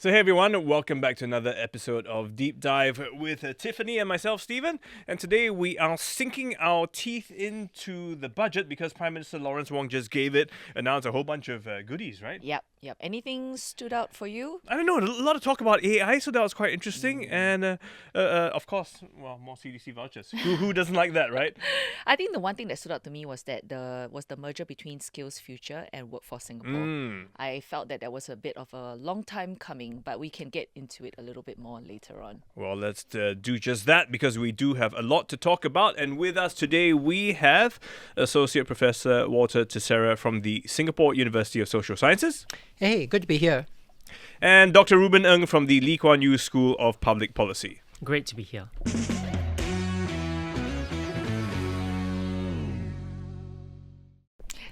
So hey everyone, welcome back to another episode of Deep Dive with Tiffany and myself, Stephen. And today we are sinking our teeth into the budget because Prime Minister Lawrence Wong just announced a whole bunch of goodies, right? Yep. Anything stood out for you? I don't know, a lot of talk about AI, so that was quite interesting. And of course, well, more CDC vouchers. Who doesn't like that, right? I think the one thing that stood out to me was that the merger between SkillsFuture and Workforce Singapore. I felt that was a bit of a long time coming, but we can get into it a little bit more later on. Well, let's do just that because we do have a lot to talk about. And with us today, we have Associate Professor Walter Theseira from the Singapore University of Social Sciences. Hey, good to be here. And Dr. Reuben Ang from the Lee Kuan Yew School of Public Policy. Great to be here.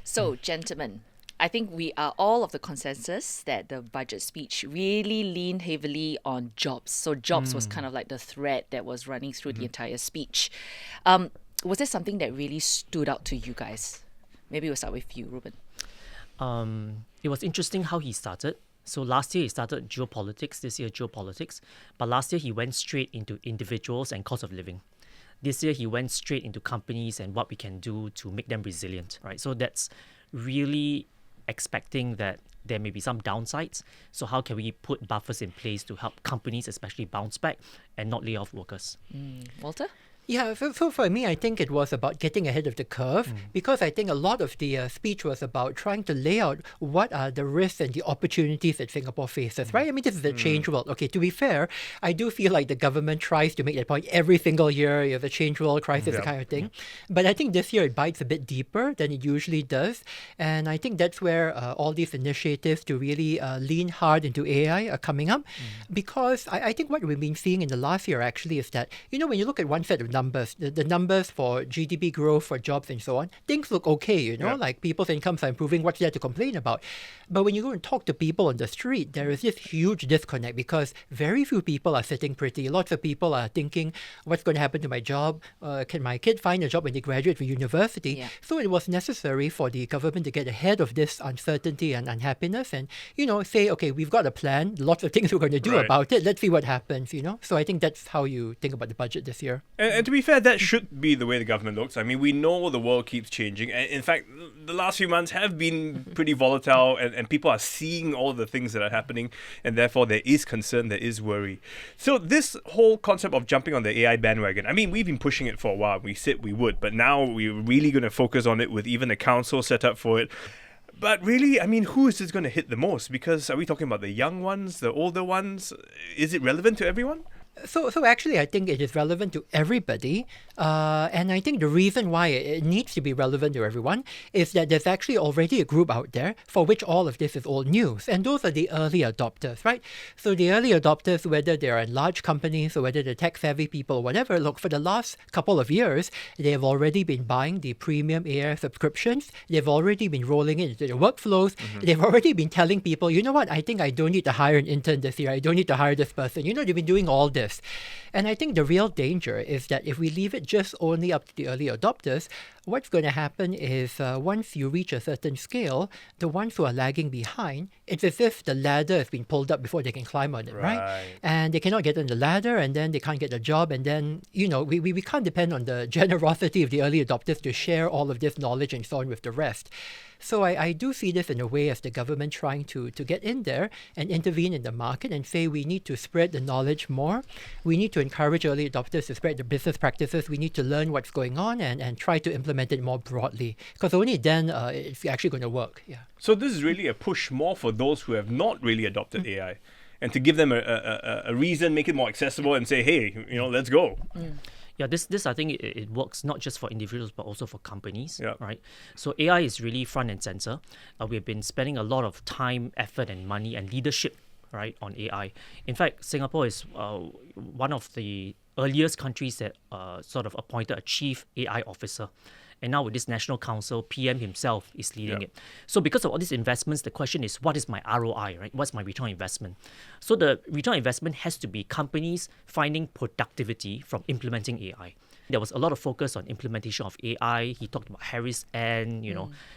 So, gentlemen, I think we are all of the consensus that the budget speech really leaned heavily on jobs. So jobs was kind of like the thread that was running through the entire speech. Was there something that really stood out to you guys? Maybe we'll start with you, Reuben. It was interesting how he started. So last year he started geopolitics, this year geopolitics. But last year he went straight into individuals and cost of living. This year he went straight into companies and what we can do to make them resilient, right? So that's really expecting that there may be some downsides. So how can we put buffers in place to help companies especially bounce back and not lay off workers? Walter? Yeah, so for me, I think it was about getting ahead of the curve because I think a lot of the speech was about trying to lay out what are the risks and the opportunities that Singapore faces, right? I mean, this is a change world. Okay, to be fair, I do feel like the government tries to make that point every single year. You have a change world crisis, kind of thing. But I think this year it bites a bit deeper than it usually does. And I think that's where all these initiatives to really lean hard into AI are coming up because I think what we've been seeing in the last year actually is that, you know, when you look at one set of numbers, the numbers for GDP growth, for jobs and so on, things look okay, you know, like people's incomes are improving, what's there to complain about? But when you go and talk to people on the street, there is this huge disconnect because very few people are sitting pretty. Lots of people are thinking, what's going to happen to my job? Can my kid find a job when they graduate from university? Yeah. So it was necessary for the government to get ahead of this uncertainty and unhappiness and, you know, say, okay, we've got a plan, lots of things we're going to do about it. Let's see what happens, you know? So I think that's how you think about the budget this year. And to be fair, that should be the way the government looks. I mean, we know the world keeps changing. And in fact, the last few months have been pretty volatile and people are seeing all the things that are happening. And therefore, there is concern, there is worry. So this whole concept of jumping on the AI bandwagon, I mean, we've been pushing it for a while. We said we would. But now we're really going to focus on it with even a council set up for it. But really, I mean, who is this going to hit the most? Because are we talking about the young ones, the older ones? Is it relevant to everyone? So actually, I think it is relevant to everybody. And I think the reason why it needs to be relevant to everyone is that there's actually already a group out there for which all of this is old news. And those are the early adopters, right? So the early adopters, whether they're in large companies or whether they're tech-savvy people or whatever, look, for the last couple of years, they've already been buying the premium AI subscriptions. They've already been rolling it into their workflows. They've already been telling people, you know what, I think I don't need to hire an intern this year. I don't need to hire this person. You know, they've been doing all this. And I think the real danger is that if we leave it just only up to the early adopters, what's going to happen is once you reach a certain scale, the ones who are lagging behind, it's as if the ladder has been pulled up before they can climb on it, right? And they cannot get on the ladder and then they can't get a job. And then, you know, we can't depend on the generosity of the early adopters to share all of this knowledge and so on with the rest. So I do see this in a way as the government trying to get in there and intervene in the market and say we need to spread the knowledge more. We need to encourage early adopters to spread the business practices. We need to learn what's going on and try to implement it more broadly because only then it's actually going to work. Yeah. So this is really a push more for those who have not really adopted AI and to give them a reason, make it more accessible and say, hey, you know, let's go. Yeah, this I think it works not just for individuals but also for companies, right? So AI is really front and center. We've been spending a lot of time, effort and money and leadership, right, on AI. In fact, Singapore is one of the earliest countries that sort of appointed a chief AI officer. And now with this National Council, PM himself is leading it. So because of all these investments, the question is, what is my ROI, right? What's my return on investment? So the return on investment has to be companies finding productivity from implementing AI. There was a lot of focus on implementation of AI. He talked about Harris and,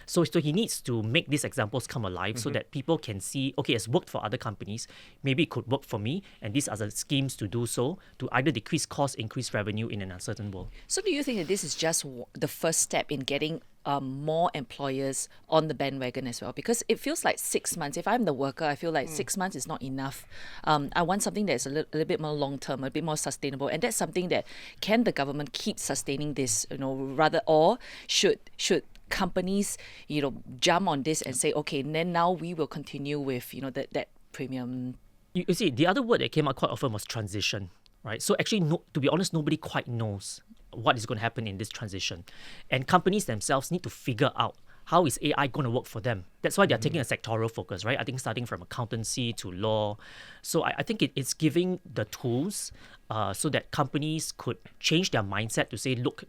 so he needs to make these examples come alive so that people can see, okay, it's worked for other companies. Maybe it could work for me. And these are the schemes to do so, to either decrease costs, increase revenue in an uncertain world. So do you think that this is just the first step in getting more employers on the bandwagon as well? Because it feels like 6 months. If I'm the worker, I feel like 6 months is not enough. I want something that's a little bit more long-term, a bit more sustainable. And that's something that, can the government keep sustaining this, rather, or should companies, jump on this and say, okay, then now we will continue with, that premium. You see, the other word that came out quite often was transition, right? So actually, to be honest, nobody quite knows what is going to happen in this transition. And companies themselves need to figure out how is AI going to work for them. That's why they're taking a sectoral focus, right? I think starting from accountancy to law. So I think it's giving the tools so that companies could change their mindset to say, look,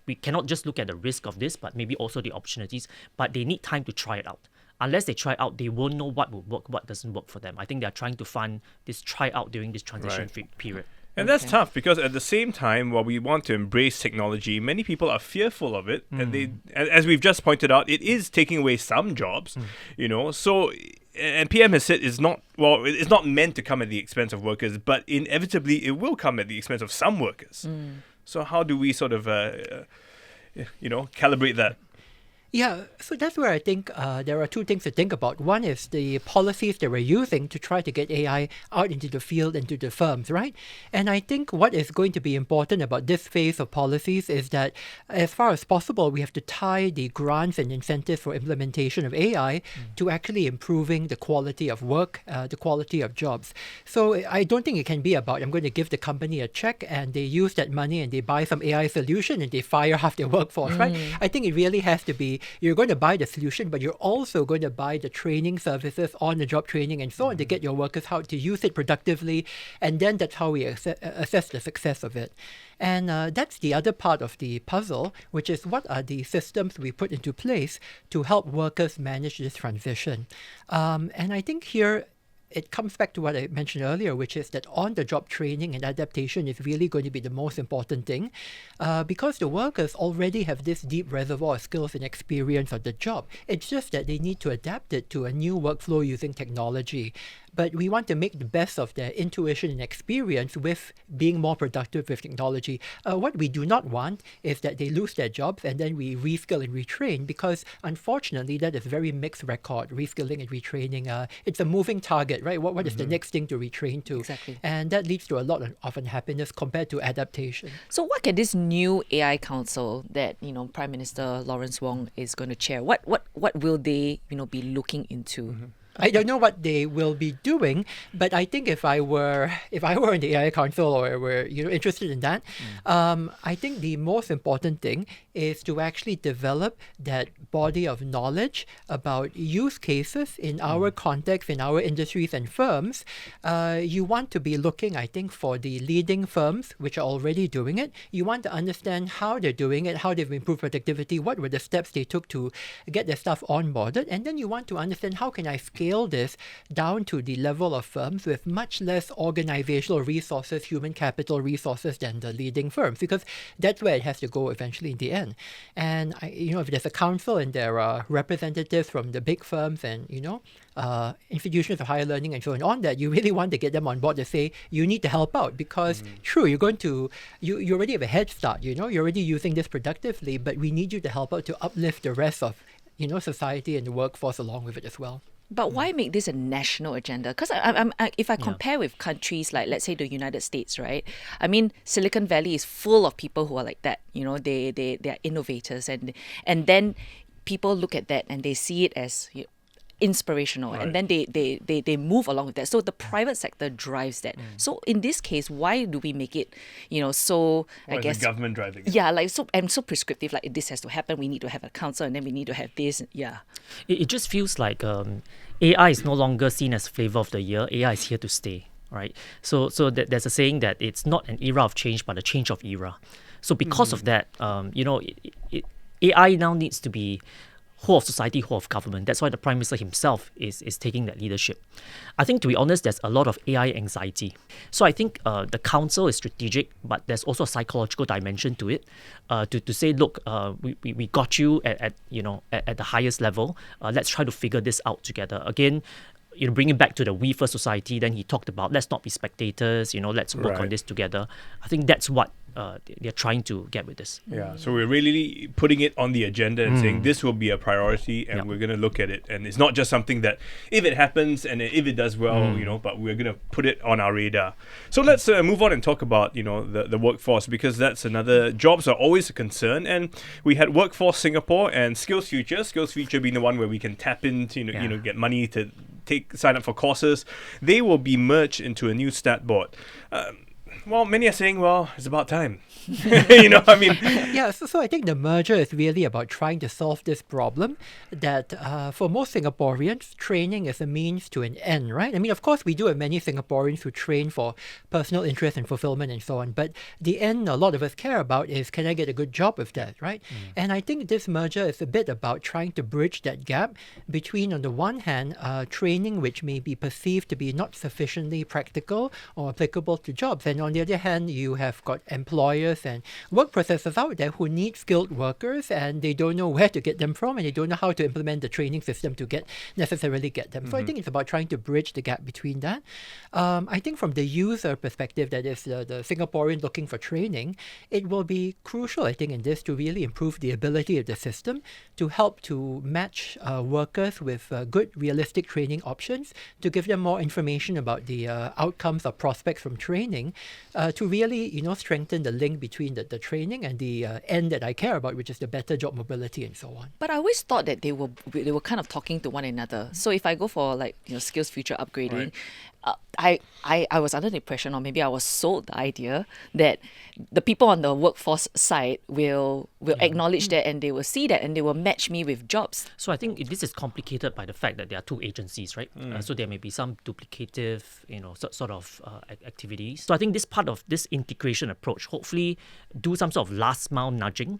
we cannot just look at the risk of this, but maybe also the opportunities, but they need time to try it out. Unless they try out, they won't know what will work, what doesn't work for them. I think they're trying to fund this try out during this transition period. And that's tough because at the same time, while we want to embrace technology, many people are fearful of it. And as we've just pointed out, it is taking away some jobs, So, and PM has said it's not meant to come at the expense of workers, but inevitably it will come at the expense of some workers. So how do we sort of, calibrate that? Yeah, so that's where I think there are two things to think about. One is the policies that we're using to try to get AI out into the field and to the firms, right? And I think what is going to be important about this phase of policies is that as far as possible, we have to tie the grants and incentives for implementation of AI to actually improving the quality of work, the quality of jobs. So I don't think it can be about, I'm going to give the company a check and they use that money and they buy some AI solution and they fire half their workforce, right? I think it really has to be, you're going to buy the solution, but you're also going to buy the training services, on-the-job training and so on to get your workers how to use it productively. And then that's how we assess the success of it. And that's the other part of the puzzle, which is what are the systems we put into place to help workers manage this transition. And I think here, it comes back to what I mentioned earlier, which is that on-the-job training and adaptation is really going to be the most important thing because the workers already have this deep reservoir of skills and experience of the job. It's just that they need to adapt it to a new workflow using technology. But we want to make the best of their intuition and experience with being more productive with technology. What we do not want is that they lose their jobs and then we reskill and retrain because unfortunately that is a very mixed record, reskilling and retraining. It's a moving target, right? What is the next thing to retrain to? Exactly. And that leads to a lot of unhappiness compared to adaptation. So what can this new AI council that, Prime Minister Lawrence Wong is going to chair, what will they, be looking into? I don't know what they will be doing, but I think if I were in the AI Council or were interested in that, I think the most important thing is to actually develop that body of knowledge about use cases in our context, in our industries and firms. You want to be looking, I think, for the leading firms which are already doing it. You want to understand how they're doing it, how they've improved productivity, what were the steps they took to get their stuff onboarded, and then you want to understand how can I scale this down to the level of firms with much less organizational resources, human capital resources than the leading firms, because that's where it has to go eventually in the end. And if there's a council and there are representatives from the big firms and institutions of higher learning and so on that, you really want to get them on board to say you need to help out because true, you already have a head start, you're already using this productively, but we need you to help out to uplift the rest of society and the workforce along with it as well. But why make this a national agenda? Because if I compare with countries like, let's say, the United States, right? I mean, Silicon Valley is full of people who are like that. They are innovators, and then people look at that and they see it as inspirational, and then they move along with that. So the private sector drives that. So in this case, why do we make it, so I guess the government driving it? Yeah, so prescriptive. Like this has to happen. We need to have a council, and then we need to have this. Yeah, it just feels like AI is no longer seen as flavor of the year. AI is here to stay, right? So there's a saying that it's not an era of change, but a change of era. So because of that, AI now needs to be whole of society, whole of government. That's why the Prime Minister himself is taking that leadership. I think, to be honest, there's a lot of AI anxiety. So I think the council is strategic, but there's also a psychological dimension to it. To say, look, we got you at the highest level. Let's try to figure this out together. Again, bringing back to the we first society, then he talked about let's not be spectators, let's work on this together. I think that's what they're trying to get with this. Yeah, so we're really putting it on the agenda and saying this will be a priority and we're going to look at it. And it's not just something that if it happens and if it does well, but we're going to put it on our radar. So let's move on and talk about, the workforce, because that's another, jobs are always a concern. And we had Workforce Singapore and SkillsFuture. SkillsFuture being the one where we can tap into, get money to sign up for courses. They will be merged into a new stat board. Well, many are saying, it's about time. Yeah, so I think the merger is really about trying to solve this problem that for most Singaporeans, training is a means to an end, right? I mean, of course, we do have many Singaporeans who train for personal interest and fulfillment and so on. But the end a lot of us care about is, can I get a good job with that, right? And I think this merger is a bit about trying to bridge that gap between, on the one hand, training which may be perceived to be not sufficiently practical or applicable to jobs. And on the other hand, you have got employers and work processors out there who need skilled workers and they don't know where to get them from and they don't know how to implement the training system to necessarily get them. So I think it's about trying to bridge the gap between that. I think from the user perspective, that is the Singaporean looking for training, it will be crucial, I think, in this to really improve the ability of the system to help to match workers with good, realistic training options, to give them more information about the outcomes or prospects from training, to really, strengthen the link between the training and the end that I care about, which is the better job mobility and so on. But I always thought that they were kind of talking to one another. So if I go for SkillsFuture upgrading, I was under the impression, or maybe I was sold the idea that the people on the workforce side will acknowledge that and they will see that and they will match me with jobs. So I think this is complicated by the fact that there are two agencies, right? So there may be some duplicative, sort of activities. So I think this part of this integration approach, hopefully do some sort of last mile nudging.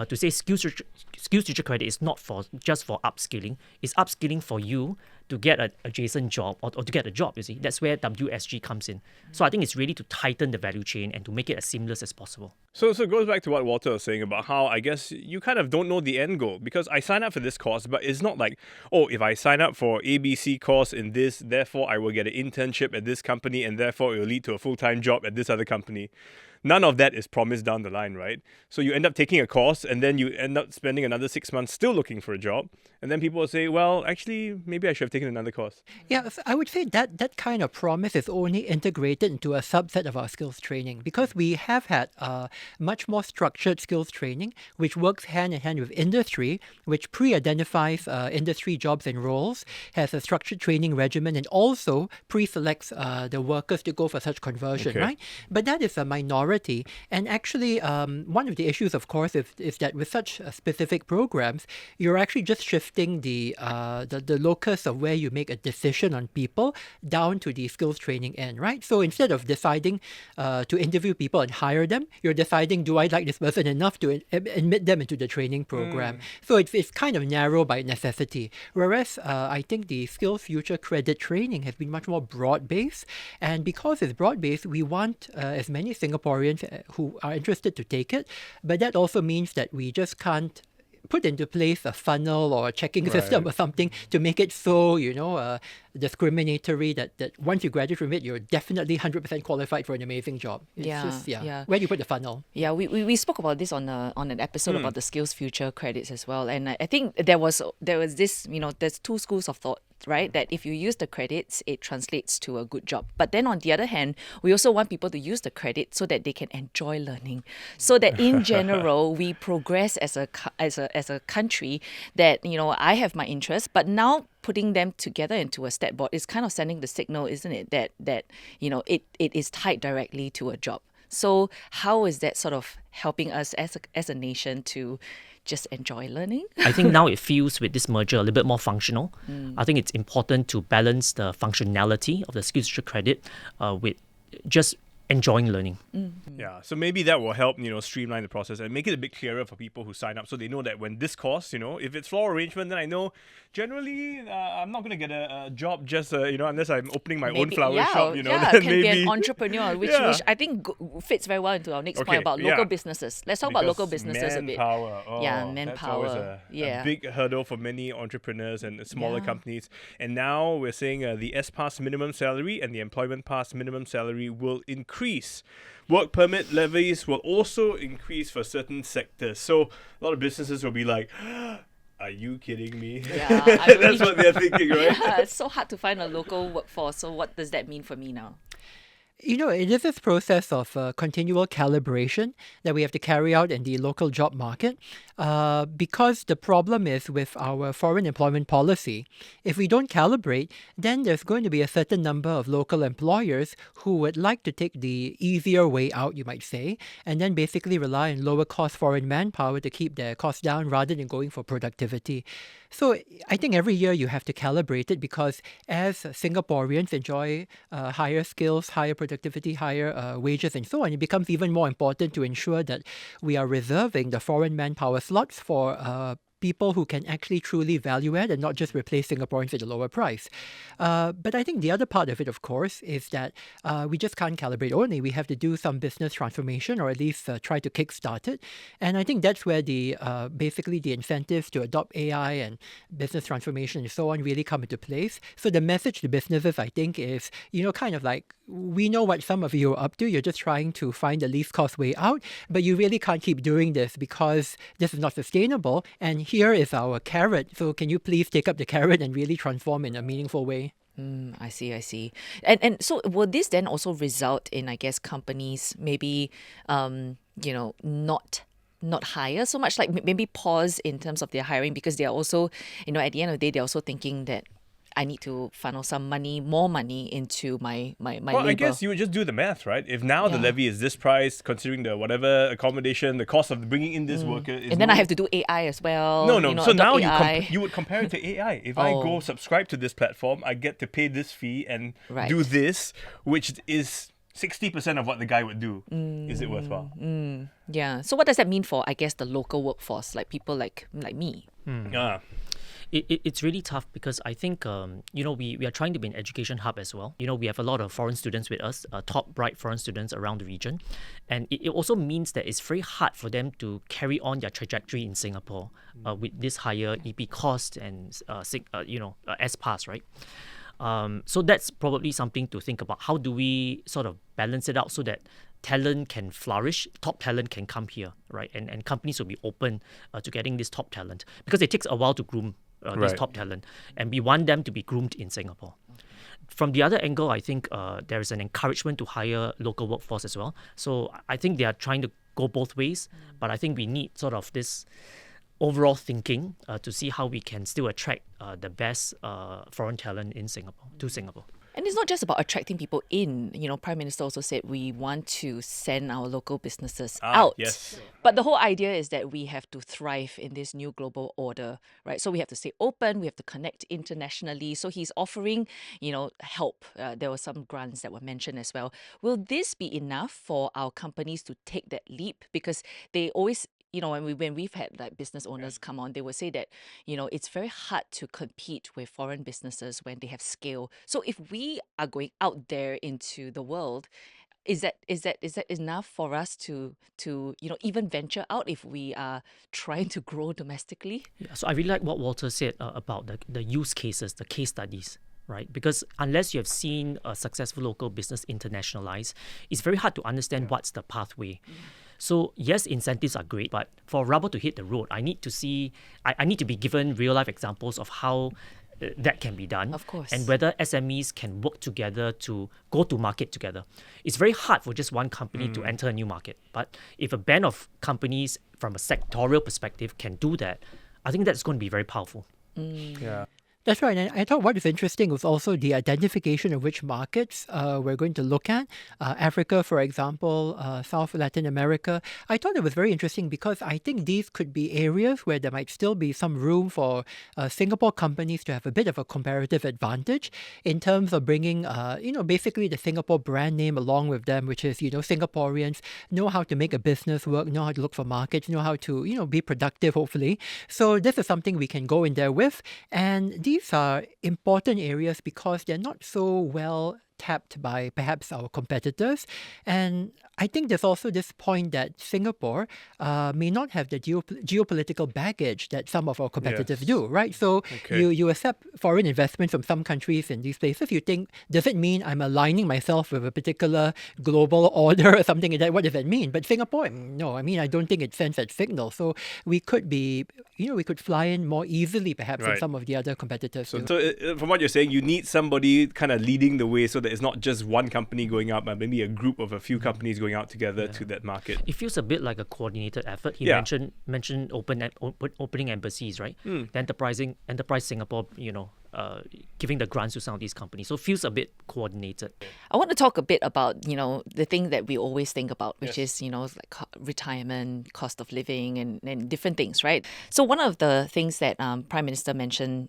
To say SkillsFuture credit is not just for upskilling. It's upskilling for you to get an adjacent job or to get a job, you see. That's where WSG comes in. So I think it's really to tighten the value chain and to make it as seamless as possible. So it goes back to what Walter was saying about how I guess you kind of don't know the end goal, because I sign up for this course, but it's not like, if I sign up for ABC course in this, therefore I will get an internship at this company and therefore it will lead to a full-time job at this other company. None of that is promised down the line, right? So you end up taking a course and then you end up spending another 6 months still looking for a job. And then people will say, well, actually, maybe I should have taken another course. Yeah, I would say that kind of promise is only integrated into a subset of our skills training, because we have had much more structured skills training, which works hand in hand with industry, which pre-identifies industry jobs and roles, has a structured training regimen, and also pre-selects the workers to go for such conversion, right? But that is a minority. And actually, one of the issues, of course, is that with such specific programs, you're actually just shifting the locus of where you make a decision on people down to the skills training end, right? So instead of deciding to interview people and hire them, you're deciding, do I like this person enough to admit them into the training program? So it's kind of narrow by necessity. Whereas I think the SkillsFuture credit training has been much more broad-based. And because it's broad-based, we want as many Singaporeans who are interested to take it. But that also means that we just can't put into place a funnel or a checking system or something to make it so, discriminatory that once you graduate from it, you're definitely 100% qualified for an amazing job. It's just, where do you put the funnel? Yeah, we spoke about this on an episode about the SkillsFuture credits as well. And I think there was this, there's two schools of thought, right? That if you use the credits, it translates to a good job. But then on the other hand, we also want people to use the credit so that they can enjoy learning. So that in general, we progress as a country, that, I have my interests, but now putting them together into a stat board is kind of sending the signal, isn't it? That it is tied directly to a job. So how is that sort of helping us as a nation to just enjoy learning? I think now it feels with this merger a little bit more functional. I think it's important to balance the functionality of the SkillsFuture credit with just enjoying learning. Yeah, so maybe that will help, streamline the process and make it a bit clearer for people who sign up, so they know that when this costs, if it's floor arrangement, then I know generally I'm not going to get a job just, unless I'm opening my own flower shop, then can maybe... be an entrepreneur, which I think fits very well into our next point about local businesses. Let's talk about local businesses a bit. Manpower. Manpower. That's always a big hurdle for many entrepreneurs and smaller companies. And now we're saying the S-Pass minimum salary and the Employment Pass minimum salary will increase. Work permit levies will also increase for certain sectors. So a lot of businesses will be like, are you kidding me? Yeah, that's what they're thinking, right? Yeah, it's so hard to find a local workforce. So what does that mean for me now? It is this process of continual calibration that we have to carry out in the local job market because the problem is with our foreign employment policy. If we don't calibrate, then there's going to be a certain number of local employers who would like to take the easier way out, you might say, and then basically rely on lower cost foreign manpower to keep their costs down rather than going for productivity. So I think every year you have to calibrate it because as Singaporeans enjoy higher skills, higher productivity, higher wages and so on, it becomes even more important to ensure that we are reserving the foreign manpower slots for people who can actually truly value add and not just replace Singaporeans at a lower price. But I think the other part of it, of course, is that we just can't calibrate only. We have to do some business transformation or at least try to kickstart it. And I think that's where the basically the incentives to adopt AI and business transformation and so on really come into place. So the message to businesses, I think, is, kind of like, we know what some of you are up to. You're just trying to find the least cost way out, but you really can't keep doing this because this is not sustainable. And here is our carrot. So can you please take up the carrot and really transform in a meaningful way? I see. And so will this then also result in, I guess, companies maybe, not hire so much, like maybe pause in terms of their hiring because they're also, at the end of the day, they're also thinking that I need to funnel some more money into my labor. I guess you would just do the math, right? If now the levy is this price, considering the whatever accommodation, the cost of bringing in this worker is... And then I have to do AI as well. No. So now AI. you would compare it to AI. If I go subscribe to this platform, I get to pay this fee and do this, which is 60% of what the guy would do. Is it worthwhile? Yeah. So what does that mean for, I guess, the local workforce, like people like me? It's really tough because I think, we are trying to be an education hub as well. We have a lot of foreign students with us, top bright foreign students around the region. And it also means that it's very hard for them to carry on their trajectory in Singapore with this higher EP cost and, S-Pass, right? So that's probably something to think about. How do we sort of balance it out so that talent can flourish, top talent can come here, right? And companies will be open to getting this top talent because it takes a while to groom this top talent, and we want them to be groomed in Singapore. From the other angle, I think there is an encouragement to hire local workforce as well. So I think they are trying to go both ways, but I think we need sort of this overall thinking to see how we can still attract the best foreign talent in Singapore to Singapore. And it's not just about attracting people in. Prime Minister also said we want to send our local businesses out. Yes. But the whole idea is that we have to thrive in this new global order, right? So we have to stay open, we have to connect internationally. So he's offering, help. There were some grants that were mentioned as well. Will this be enough for our companies to take that leap? Because they always... when we've had like business owners come on, they will say that, it's very hard to compete with foreign businesses when they have scale. So if we are going out there into the world, is that enough for us to even venture out if we are trying to grow domestically? Yeah, so I really like what Walter said about the use cases, the case studies. Right? Because unless you have seen a successful local business internationalize, it's very hard to understand what's the pathway. So yes, incentives are great, but for rubber to hit the road, I need to see, I need to be given real life examples of how that can be done. Of course. And whether SMEs can work together to go to market together. It's very hard for just one company to enter a new market. But if a band of companies from a sectorial perspective can do that, I think that's going to be very powerful. Yeah. That's right. And I thought what is interesting was also the identification of which markets we're going to look at. Africa, for example, South Latin America. I thought it was very interesting because I think these could be areas where there might still be some room for Singapore companies to have a bit of a comparative advantage in terms of bringing, basically the Singapore brand name along with them, which is, Singaporeans know how to make a business work, know how to look for markets, know how to, be productive, hopefully. So this is something we can go in there with. And these are important areas because they're not so well tapped by perhaps our competitors. And I think there's also this point that Singapore may not have the geopolitical baggage that some of our competitors do, right? So you accept foreign investment from some countries in these places. You think, does it mean I'm aligning myself with a particular global order or something like that? What does that mean? But Singapore, no, I don't think it sends that signal. So we could be, we could fly in more easily perhaps than some of the other competitors. So from what you're saying, you need somebody kind of leading the way so that it's not just one company going out, but maybe a group of a few companies going out together to that market. It feels a bit like a coordinated effort. He mentioned opening embassies, right? The Enterprise Singapore, giving the grants to some of these companies. So it feels a bit coordinated. I want to talk a bit about, the thing that we always think about, which is, like retirement, cost of living and different things, right? So one of the things that Prime Minister mentioned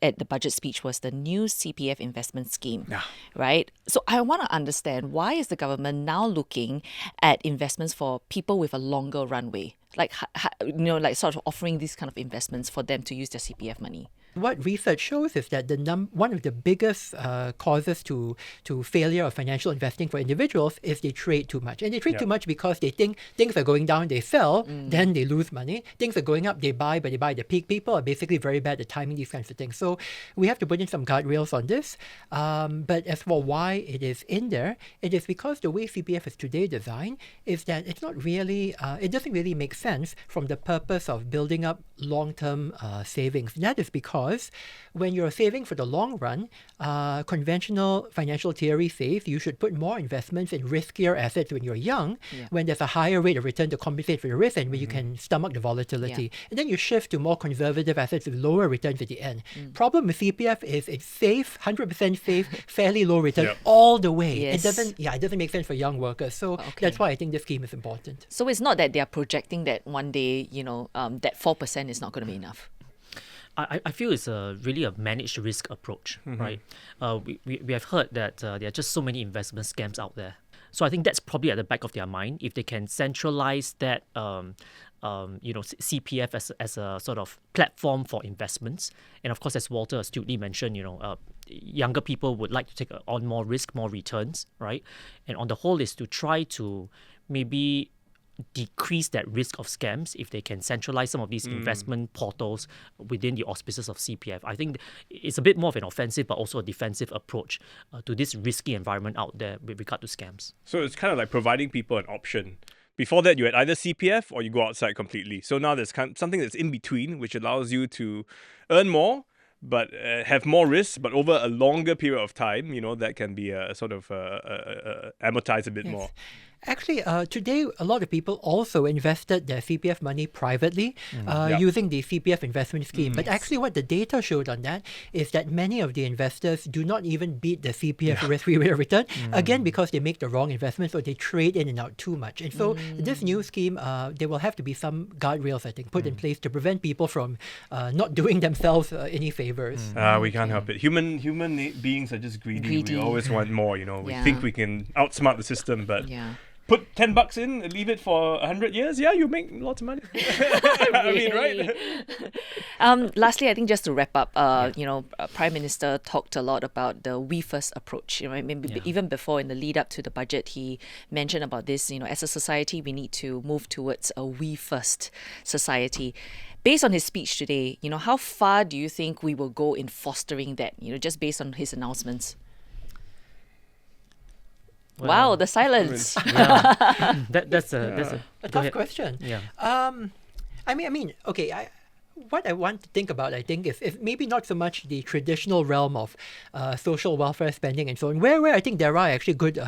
at the budget speech was the new CPF investment scheme, right? So I want to understand, why is the government now looking at investments for people with a longer runway? Like, like sort of offering these kind of investments for them to use their CPF money. What research shows is that one of the biggest causes to failure of financial investing for individuals is they trade too much. And they trade too much because they think things are going down, they sell, then they lose money. Things are going up, they buy, but they buy at the peak. People are basically very bad at timing these kinds of things. So we have to put in some guardrails on this. But as for why it is in there, it is because the way CPF is today designed is that it's not really, it doesn't really make sense from the purpose of building up long-term savings. That is because when you're saving for the long run, conventional financial theory says you should put more investments in riskier assets when you're young, when there's a higher rate of return to compensate for the risk and when you can stomach the volatility. And then you shift to more conservative assets with lower returns at the end. Problem with CPF is it's safe, 100% safe, fairly low return all the way. It doesn't make sense for young workers. So that's why I think this scheme is important. So it's not that they're projecting that one day, that 4% is not going to be enough. I feel it's really a managed risk approach, right? We have heard that there are just so many investment scams out there. So I think that's probably at the back of their mind. If they can centralize that, CPF as a sort of platform for investments, and of course, as Walter astutely mentioned, younger people would like to take on more risk, more returns, right? And on the whole, is to try to maybe decrease that risk of scams if they can centralize some of these investment portals within the auspices of CPF. I think it's a bit more of an offensive but also a defensive approach to this risky environment out there with regard to scams. So it's kind of like providing people an option. Before that, you had either CPF or you go outside completely. So now there's something that's in between, which allows you to earn more but have more risk, but over a longer period of time, that can be amortized a bit more. Actually, today, a lot of people also invested their CPF money privately using the CPF investment scheme. But actually, what the data showed on that is that many of the investors do not even beat the CPF risk-free rate of return, again, because they make the wrong investments or they trade in and out too much. And so this new scheme, there will have to be some guardrails, I think, put in place to prevent people from not doing themselves any favors. We can't help it. Human beings are just greedy. We always want more, We think we can outsmart the system, but... Put $10 in and leave it for 100 years. Yeah, you make lots of money. I mean, right? Lastly, I think just to wrap up, Prime Minister talked a lot about the we first approach. Even before in the lead up to the budget, he mentioned about this. As a society, we need to move towards a we first society. Based on his speech today, how far do you think we will go in fostering that? Just based on his announcements. Well, wow, the silence. That's a tough question. Yeah. Okay. what I want to think about, I think, is maybe not so much the traditional realm of social welfare spending and so on, where I think there are actually good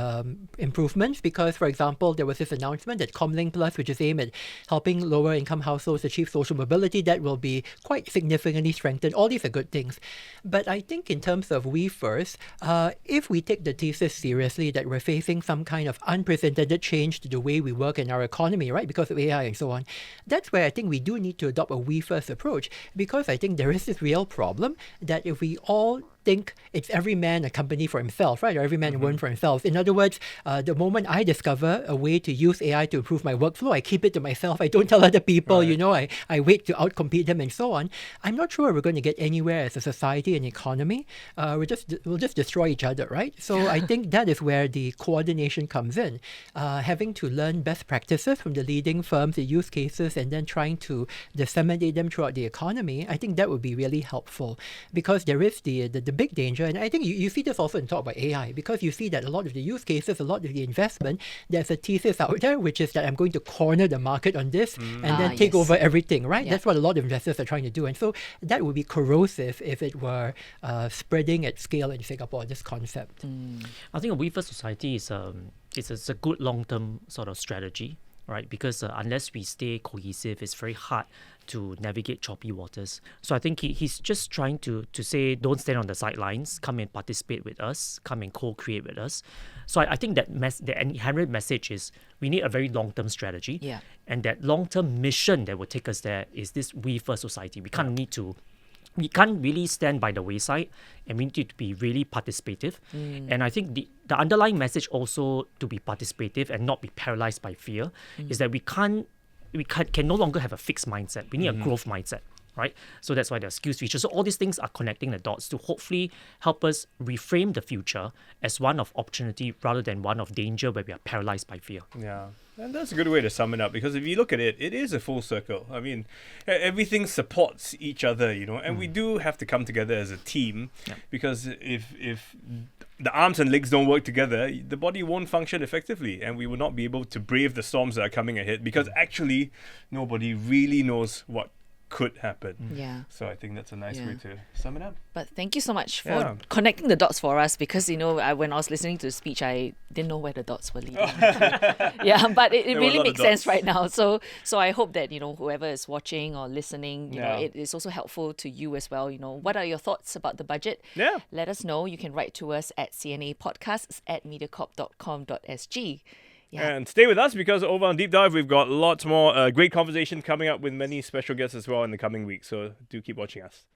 improvements, because, for example, there was this announcement that Comlink Plus, which is aimed at helping lower income households achieve social mobility, that will be quite significantly strengthened. All these are good things. But I think in terms of we first, if we take the thesis seriously that we're facing some kind of unprecedented change to the way we work in our economy, right, because of AI and so on, that's where I think we do need to adopt a we first approach, because I think there is this real problem that if we all think it's every man a company for himself, right? Or every man a woman for himself. In other words, the moment I discover a way to use AI to improve my workflow, I keep it to myself. I don't tell other people, I wait to outcompete them and so on. I'm not sure we're going to get anywhere as a society and economy. We'll just destroy each other, right? So I think that is where the coordination comes in. Having to learn best practices from the leading firms, the use cases, and then trying to disseminate them throughout the economy, I think that would be really helpful, because there is the big danger, and I think you see this also in talk about AI, because you see that a lot of the use cases, a lot of the investment, there's a thesis out there, which is that I'm going to corner the market on this and then take over everything, right? Yeah. That's what a lot of investors are trying to do. And so that would be corrosive if it were spreading at scale in Singapore, this concept. I think a We First Society is a good long-term sort of strategy, right? Because unless we stay cohesive, it's very hard to navigate choppy waters. So I think he's just trying to say, don't stand on the sidelines, come and participate with us, come and co-create with us. So I think that the inherent message is we need a very long-term strategy. Yeah. And that long-term mission that will take us there is this We First Society. We can't really stand by the wayside, and we need to be really participative. And I think the underlying message also to be participative and not be paralyzed by fear is that we can no longer have a fixed mindset. We need a growth mindset, right? So that's why there's SkillsFuture. So all these things are connecting the dots to hopefully help us reframe the future as one of opportunity rather than one of danger where we are paralyzed by fear. Yeah. And that's a good way to sum it up, because if you look at it, it is a full circle. I mean, everything supports each other, and we do have to come together as a team, because if the arms and legs don't work together, the body won't function effectively, and we will not be able to brave the storms that are coming ahead, because actually nobody really knows what could happen. Yeah. So I think that's a nice way to sum it up. But thank you so much for connecting the dots for us, because when I was listening to the speech, I didn't know where the dots were leading. But it really makes sense right now. So I hope that whoever is watching or listening, it is also helpful to you as well. What are your thoughts about the budget? Yeah. Let us know. You can write to us at cnapodcasts@mediacorp.com.sg. Yeah. And stay with us, because over on Deep Dive, we've got lots more great conversation coming up with many special guests as well in the coming weeks. So do keep watching us.